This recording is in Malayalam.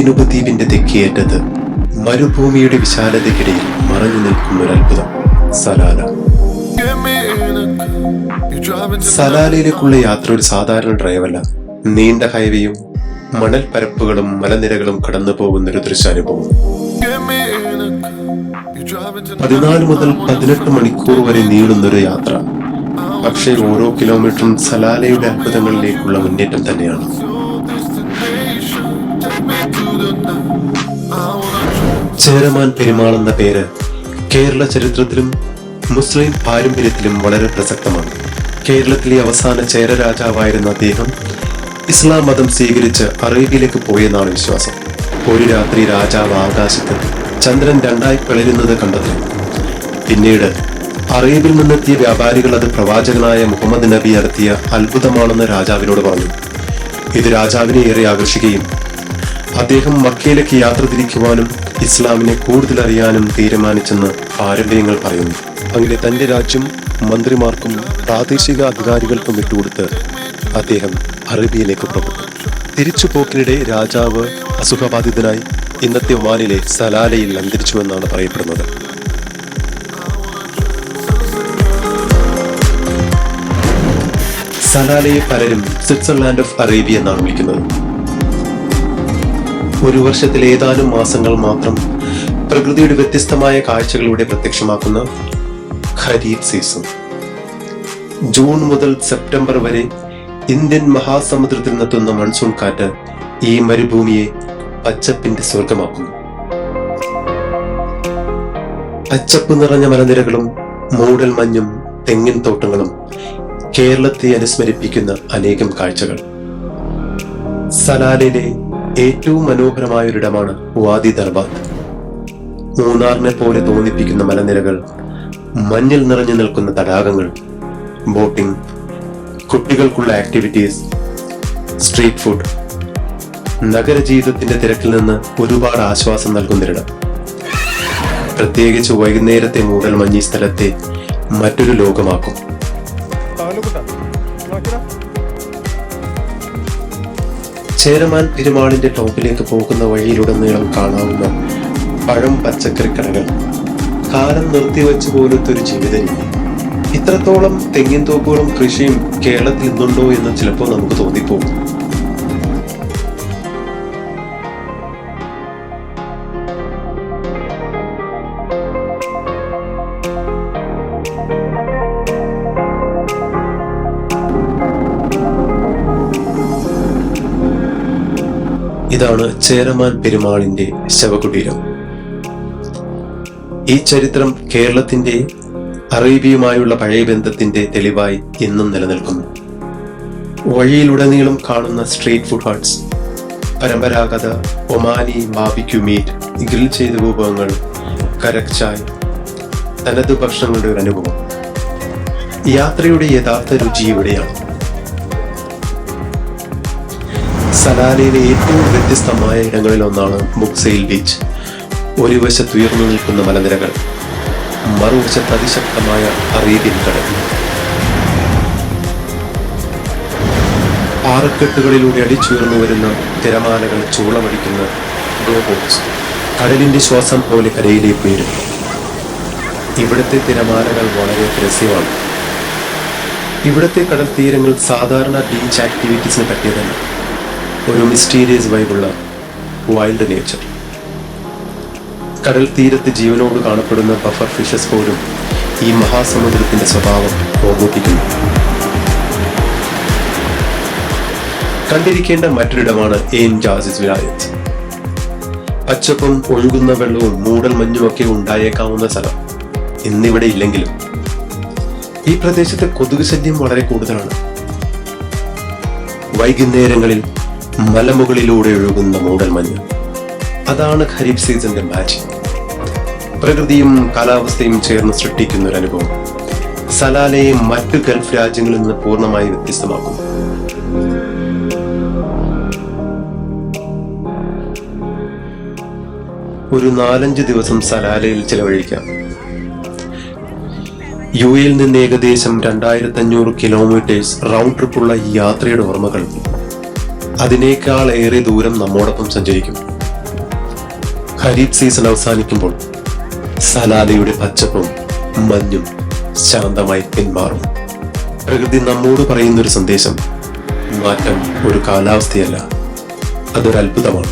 ജനൂബ് ദ്വീപിന്റെ തെക്കേയറ്റത്ത് മരുഭൂമിയുടെ വിശാലതയ്ക്കിടയിൽ മറഞ്ഞു നിൽക്കുന്ന ഒരു അത്ഭുതം സലാല. സലാലയിലേക്കുള്ള യാത്ര ഒരു സാധാരണ ഡ്രൈവല്ല. നീണ്ട ഹൈവേയും മണൽ പരപ്പുകളും മലനിരകളും കടന്നു പോകുന്ന ഒരു ദൃശ്യാനുഭവം. 14 മുതൽ 18 മണിക്കൂർ വരെ നീളുന്നൊരു യാത്ര. പക്ഷേ ഓരോ കിലോമീറ്ററും സലാലയുടെ അത്ഭുതങ്ങളിലേക്കുള്ള മുന്നേറ്റം തന്നെയാണ്. ചേരമാൻ പെരുമാൾ എന്ന പേര് കേരള ചരിത്രത്തിലും മുസ്ലിം പാരമ്പര്യത്തിലും വളരെ പ്രസക്തമാണ്. കേരളത്തിലെ അവസാന ചേര രാജാവായിരുന്ന അദ്ദേഹം ഇസ്ലാം മതം സ്വീകരിച്ച് അറേബ്യയിലേക്ക് പോയെന്നാണ് വിശ്വാസം. ഒരു രാത്രി രാജാവ് ആകാശത്ത് ചന്ദ്രൻ രണ്ടായി പിളരുന്നത് കണ്ടത്. പിന്നീട് അറേബ്യയിൽ നിന്നെത്തിയ വ്യാപാരികൾ അത് പ്രവാചകനായ മുഹമ്മദ് നബി നടത്തിയ അത്ഭുതമാണെന്ന് രാജാവിനോട് പറഞ്ഞു. ഇത് രാജാവിനെ ഏറെ ആകർഷിക്കുകയും അദ്ദേഹം മക്കയിലേക്ക് യാത്ര തിരിക്കുവാനും ഇസ്ലാമിനെ കൂടുതൽ അറിയാനും തീരുമാനിച്ചെന്ന് പാരമ്പര്യങ്ങൾ പറയുന്നു. അങ്ങനെ തന്റെ രാജ്യം മന്ത്രിമാർക്കും പ്രാദേശിക അധികാരികൾക്കും വിട്ടുകൊടുത്ത് അദ്ദേഹം അറേബ്യയിലേക്ക് പുറപ്പെട്ടു. തിരിച്ചുപോക്കിനിടെ രാജാവ് അസുഖബാധിതനായി ഇന്നത്തെ ഒമാനിലെ സലാലയിൽ അന്തരിച്ചുവെന്നാണ് പറയപ്പെടുന്നത്. സലാലയെ പലരും സ്വിറ്റ്സർലാൻഡ് ഓഫ് അറേബ്യ എന്നാണ് വിളിക്കുന്നത്. ഒരു വർഷത്തിൽ ഏതാനും മാസങ്ങൾ മാത്രം പ്രകൃതിയുടെ വ്യത്യസ്തമായ കാഴ്ചകളിലൂടെ പ്രത്യക്ഷമാക്കുന്ന ഖരീഫ് സീസൺ. ജൂൺ മുതൽ സെപ്റ്റംബർ വരെ ഇന്ത്യൻ മഹാസമുദ്രത്തിൽ നിന്നെത്തുന്ന മൺസൂൺ കാറ്റ് ഈ മരുഭൂമിയെ പച്ചപ്പിന്റെ സ്വർഗമാക്കുന്നു. പച്ചപ്പ് നിറഞ്ഞ മലനിരകളും മൂടൽ മഞ്ഞും തെങ്ങിൻ തോട്ടങ്ങളും കേരളത്തെ അനുസ്മരിപ്പിക്കുന്ന അനേകം കാഴ്ചകൾ. സലാലയിലെ ഏറ്റവും മനോഹരമായ ഒരിടമാണ് വാദി ദർബാത്ത്. മൂന്നാറിനെ പോലെ തോന്നിപ്പിക്കുന്ന മലനിരകൾ, മഞ്ഞിൽ നിറഞ്ഞു നിൽക്കുന്ന തടാകങ്ങൾ, ബോട്ടിംഗ്, കുട്ടികൾക്കുള്ള ആക്ടിവിറ്റീസ്, സ്ട്രീറ്റ് ഫുഡ്, നഗരജീവിതത്തിന്റെ തിരക്കിൽ നിന്ന് ഒരുപാട് ആശ്വാസം നൽകുന്നിടം. പ്രത്യേകിച്ച് വൈകുന്നേരത്തെ മൂടൽ മഞ്ഞി സ്ഥലത്തെ മറ്റൊരു ലോകമാക്കും. ചേരമാൻ പെരുമാളിന്റെ ടോപ്പിലേക്ക് പോകുന്ന വഴിയിലുടനീളം കാണാവുന്ന പഴം പച്ചക്കറി കടകൾ, കാലം നിർത്തിവെച്ചു പോലത്തെ ഒരു ജീവിത രീതി. ഇത്രത്തോളം തെങ്ങിൻ തോപ്പുകളും കൃഷിയും കേരളത്തിൽ ഇന്നുണ്ടോ എന്ന് ചിലപ്പോൾ നമുക്ക് തോന്നിപ്പോകും. ഇതാണ് ചേരമാൻ പെരുമാളിന്റെ ശവകുടീരം. ഈ ചരിത്രം കേരളത്തിന്റെ അറേബ്യയുമായുള്ള പഴയ ബന്ധത്തിന്റെ തെളിവായി ഇന്നും നിലനിൽക്കുന്നു. വഴിയിലുടനീളം കാണുന്ന സ്ട്രീറ്റ് ഫുഡ് ഹട്ട്സ്, പരമ്പരാഗത ഒമാനി ബാർബിക്യൂ മീറ്റ്, ഗ്രിൽ ചെയ്ത വിഭവങ്ങൾ, കരക് ചായ്, തനത് ഭക്ഷണങ്ങളുടെ ഒരു അനുഭവം. യാത്രയുടെ യഥാർത്ഥ രുചി ഇവിടെയാണ്. സലാലയിലെ ഏറ്റവും വ്യത്യസ്തമായ ഇടങ്ങളിൽ ഒന്നാണ് മുക്സൈൽ ബീച്ച്. ഒരു വശത്ത് ഉയർന്നു നിൽക്കുന്ന മലനിരകൾ, മറുവശത്ത് അതിശക്തമായ അറേബ്യൻ കടൽ. പാറക്കെട്ടുകളിലൂടെ അടിച്ചുയർന്നു വരുന്ന തിരമാലകൾ ചൂളമടിക്കുന്ന ഗ്ലോബോട്സ് കടലിന്റെ ശ്വാസം പോലെ കരയിലേക്ക് ഉയരും. ഇവിടുത്തെ തിരമാലകൾ വളരെ രസ്യമാണ്. ഇവിടുത്തെ കടൽ തീരങ്ങൾ സാധാരണ ബീച്ച് ആക്ടിവിറ്റീസിന് പറ്റിയതല്ല. ഒരു മിസ്റ്റീരിയസ് വൈബുള്ള വൈൽഡ് നേച്ചർ. കടൽ തീരത്ത് ജീവനോട് കാണപ്പെടുന്ന ബഫർ ഫിഷസ് പോലും ഈ മഹാസമുദ്രത്തിന്റെ സ്വഭാവം ഓർമ്മിപ്പിക്കുന്നു. കണ്ടിരിക്കേണ്ട മറ്റൊരിടമാണ് എയിൻ ജാസിസ് വിലായത്ത്. പച്ചപ്പും ഒഴുകുന്ന വെള്ളവും മൂടൽ മഞ്ഞുമൊക്കെ ഉണ്ടായേക്കാവുന്ന സ്ഥലം ഇന്നിവിടെ ഇല്ലെങ്കിലും ഈ പ്രദേശത്തെ കൊതുക് ശല്യം വളരെ കൂടുതലാണ്. വൈകുന്നേരങ്ങളിൽ മലമുകളിലൂടെ ഒഴുകുന്ന മൂടൽ മഞ്ഞ്, അതാണ് ഖരീഫ് സീസണിന്റെ മാജിക്. പ്രകൃതിയും കാലാവസ്ഥയും ചേർന്ന് സൃഷ്ടിക്കുന്ന ഒരു അനുഭവം സലാലയെ മറ്റു ഗൾഫ് രാജ്യങ്ങളിൽ നിന്ന് പൂർണ്ണമായി വ്യത്യസ്തമാക്കും. ഒരു 4-5 ദിവസം സലാലയിൽ ചെലവഴിക്കാം. യുഎയിൽ നിന്ന് ഏകദേശം 2500 കിലോമീറ്റേഴ്സ് റൗണ്ട് ട്രിപ്പുള്ള ഈ യാത്രയുടെ ഓർമ്മകൾ അതിനേക്കാൾ ഏറെ ദൂരം നമ്മോടൊപ്പം സഞ്ചരിക്കും. ഖരീഫ് സീസൺ അവസാനിക്കുമ്പോൾ സലാലയുടെ പച്ചപ്പും മഞ്ഞും ശാന്തമായി പിന്മാറും. പ്രകൃതി നമ്മോട് പറയുന്നൊരു സന്ദേശം: മാറ്റം ഒരു കാലാവസ്ഥയല്ല, അതൊരു അത്ഭുതമാണ്.